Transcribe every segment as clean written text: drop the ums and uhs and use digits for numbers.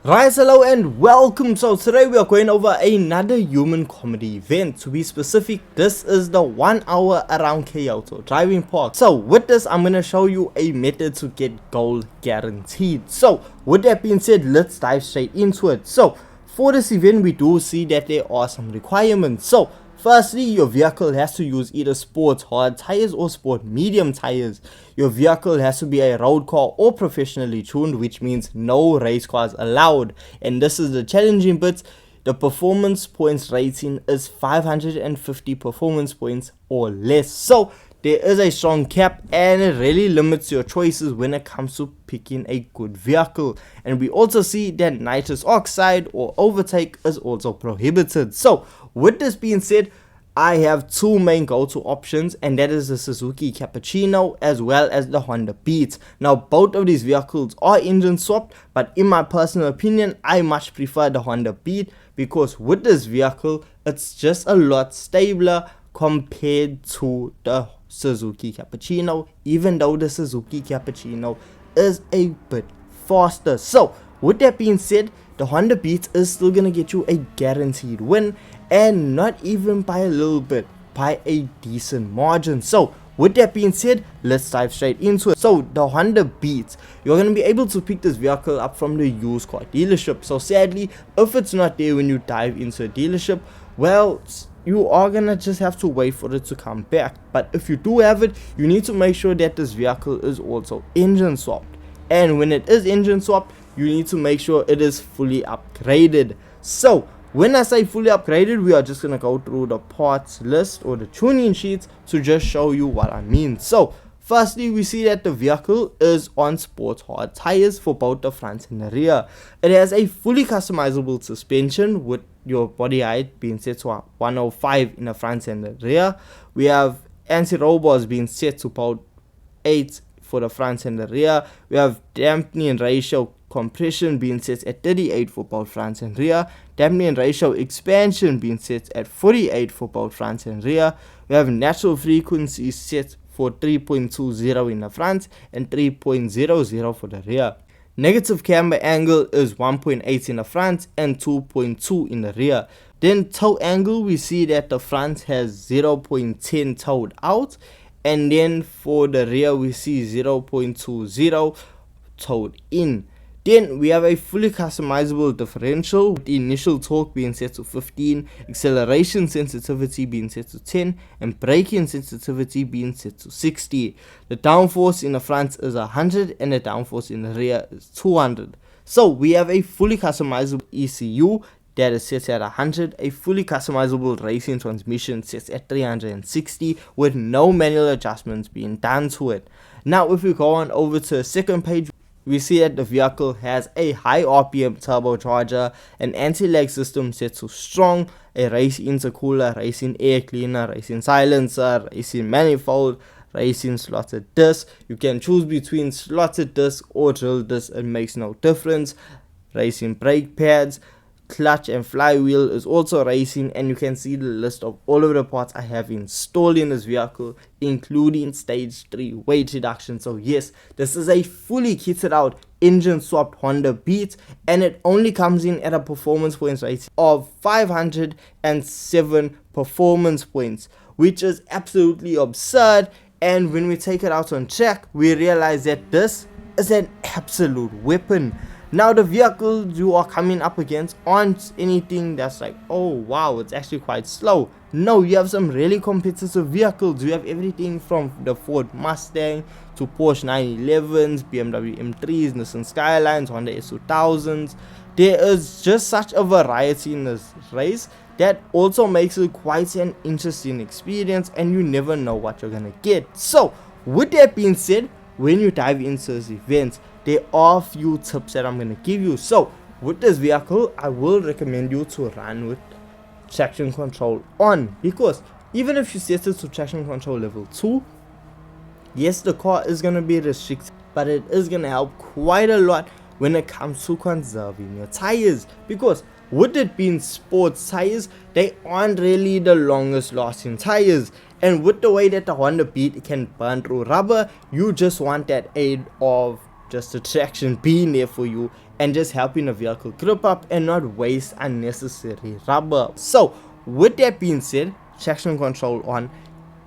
Rise, hello and welcome. So today we are going over another human comedy event. To be specific, this is the 1 hour around Kyoto driving park. So with this, I'm going to show you a method to get gold guaranteed. So with that being said, let's dive straight into it. So for this event, we do see that there are some requirements. So firstly, your vehicle has to use either sport hard tires or sport medium tires. Your vehicle has to be a road car or professionally tuned, which means no race cars allowed. And this is the challenging bit. The performance points rating is 550 performance points or less. So there is a strong cap and it really limits your choices when it comes to picking a good vehicle. And we also see that nitrous oxide or overtake is also prohibited. So with this being said, I have two main go-to options, and that is the Suzuki Cappuccino as well as the Honda Beat. Now both of these vehicles are engine swapped, but in my personal opinion I much prefer the Honda Beat because with this vehicle it's just a lot stabler compared to the Suzuki Cappuccino, even though the Suzuki Cappuccino is a bit faster. So with that being said, the Honda Beat is still gonna get you a guaranteed win, and not even by a little bit, by a decent margin. So with that being said, let's dive straight into it. So the Honda Beat, you're gonna be able to pick this vehicle up from the used car dealership. So sadly, if it's not there when you dive into a dealership, well, you are gonna just have to wait for it to come back. But if you do have it, you need to make sure that this vehicle is also engine swapped. And when it is engine swapped, you need to make sure it is fully upgraded. So when I say fully upgraded, we are just gonna go through the parts list or the tuning sheets to just show you what I mean. So firstly, we see that the vehicle is on sport hard tires for both the front and the rear. It has a fully customizable suspension with your body height being set to 105 in the front and the rear. We have anti-roll bars being set to about 8 for the front and the rear. We have dampening ratio compression being set at 38 for both front and rear. Dampening ratio expansion being set at 48 for both front and rear. We have natural frequency set for 3.20 in the front and 3.00 for the rear. Negative camber angle is 1.8 in the front and 2.2 in the rear. Then toe angle, we see that the front has 0.10 towed out, and then for the rear we see 0.20 towed in. Then we have a fully customizable differential with the initial torque being set to 15, acceleration sensitivity being set to 10, and braking sensitivity being set to 60. The downforce in the front is 100 and the downforce in the rear is 200. So we have a fully customizable ECU that is set at 100, a fully customizable racing transmission set at 360 with no manual adjustments being done to it. Now if we go on over to the second page, we see that the vehicle has a high RPM turbocharger, an anti-lag system set to strong, a race intercooler, racing air cleaner, racing silencer, racing manifold, racing slotted disc. You can choose between slotted disc or drill disc, it makes no difference. Racing brake pads, clutch and flywheel is also racing, and you can see the list of all of the parts I have installed in this vehicle, including stage 3 weight reduction. So yes, this is a fully kitted out engine swapped Honda Beat, and it only comes in at a performance points rating of 507 performance points, which is absolutely absurd. And when we take it out on track, we realize that this is an absolute weapon. Now the vehicles you are coming up against aren't anything that's like, oh wow, it's actually quite slow. No, you have some really competitive vehicles. You have everything from the Ford Mustang to Porsche 911s, BMW M3s, Nissan Skylines, Honda S2000s. There is just such a variety in this race that also makes it quite an interesting experience, and you never know what you're gonna get. So with that being said, when you dive into this event, there are a few tips that I'm going to give you. So with this vehicle, I will recommend you to run with traction control on, because even if you set it to traction control level 2, yes, the car is going to be restricted, but it is going to help quite a lot when it comes to conserving your tires, because with it being sports tires, they aren't really the longest lasting tires, and with the way that the Honda Beat can burn through rubber, you just want that aid of just the traction being there for you and just helping the vehicle grip up and not waste unnecessary rubber. So with that being said, traction control on.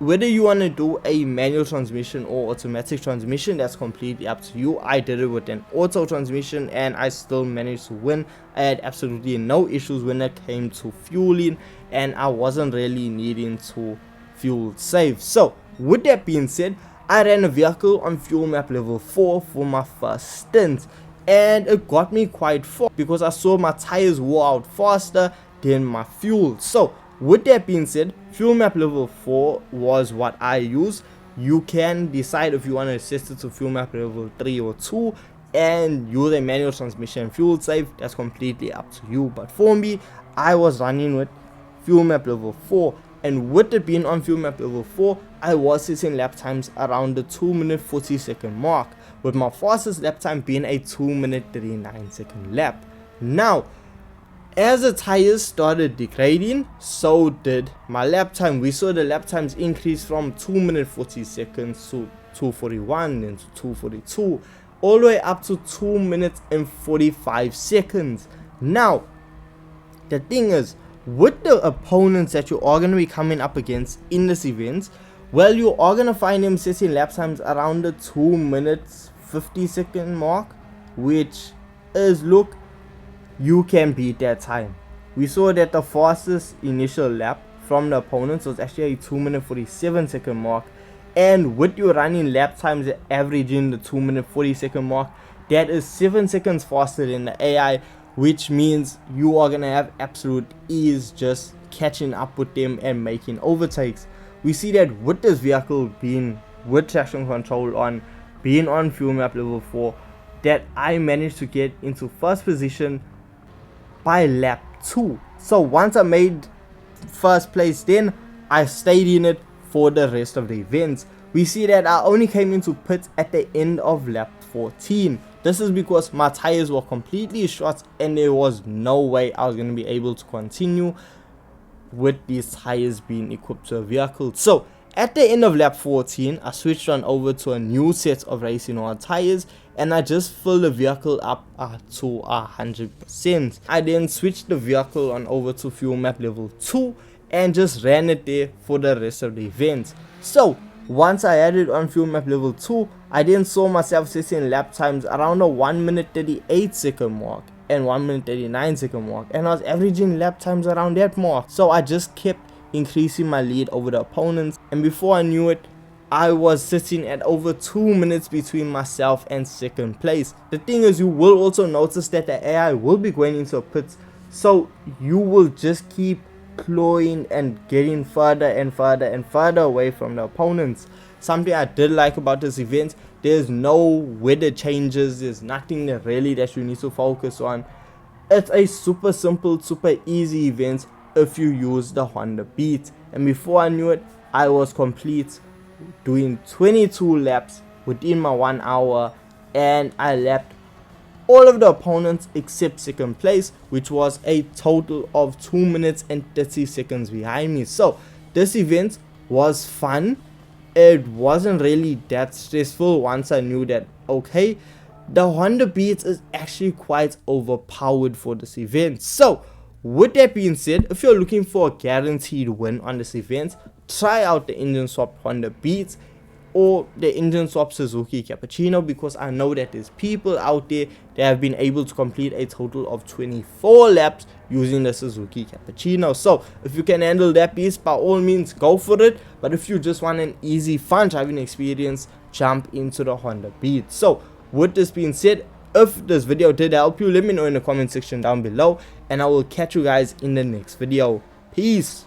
Whether you want to do a manual transmission or automatic transmission, that's completely up to you. I did it with an auto transmission and I still managed to win. I had absolutely no issues when it came to fueling, and I wasn't really needing to fuel save. So with that being said, I ran a vehicle on fuel map level 4 for my first stint, and it got me quite far because I saw my tires wore out faster than my fuel. So with that being said, fuel map level 4 was what I use. You can decide if you want to set it to fuel map level 3 or 2 and use a manual transmission fuel save. That's completely up to you, but for me, I was running with fuel map level 4, and with it being on fuel map level 4, I was setting lap times around the 2-minute 40-second mark, with my fastest lap time being a 2-minute 39-second lap. Now, as the tires started degrading, so did my lap time. We saw the lap times increase from 2-minute 40 seconds to 2:41, then to 2:42, all the way up to 2 minutes and 45 seconds. Now, the thing is, with the opponents that you are going to be coming up against in this event, well, you are going to find them setting lap times around the 2 minutes 50-second mark, which is, look, you can beat that time. We saw that the fastest initial lap from the opponents was actually a 2-minute 47-second mark, and with you running lap times averaging the 2-minute 40-second mark, that is 7 seconds faster than the AI, which means you are gonna have absolute ease just catching up with them and making overtakes. We see that with this vehicle being with traction control on, being on fuel map level 4, that I managed to get into first position by lap 2. So once I made first place, then I stayed in it for the rest of the events. We see that I only came into pits at the end of lap 14. This is because my tires were completely shot and there was no way I was going to be able to continue with these tires being equipped to a vehicle. So at the end of lap 14, I switched on over to a new set of racing hard tires and I just filled the vehicle up to 100%. I then switched the vehicle on over to fuel map level 2 and just ran it there for the rest of the event. So once I had it on fuel map level 2, I then saw myself setting lap times around the 1-minute 38-second mark and 1-minute 39-second mark, and I was averaging lap times around that mark. So I just kept increasing my lead over the opponents, and before I knew it, I was sitting at over 2 minutes between myself and second place. The thing is, you will also notice that the AI will be going into pits, so you will just keep clawing and getting further and further and further away from the opponents. Something I did like about this event, there's no weather changes, there's nothing that you need to focus on. It's a super simple, super easy event if you use the Honda Beat. And before I knew it, I was complete, doing 22 laps within my 1 hour, and I lapped all of the opponents except second place, which was a total of 2 minutes and 30 seconds behind me. So this event was fun. It wasn't really that stressful once I knew that, okay, the Honda Beat is actually quite overpowered for this event. So with that being said, if you're looking for a guaranteed win on this event, try out the engine swap Honda Beat or the engine swap Suzuki Cappuccino, because I know that there's people out there that have been able to complete a total of 24 laps using the Suzuki Cappuccino. So if you can handle that beast, by all means go for it, but if you just want an easy fun driving experience, jump into the Honda Beat. So with this being said, if this video did help you, let me know in the comment section down below, and I will catch you guys in the next video. Peace.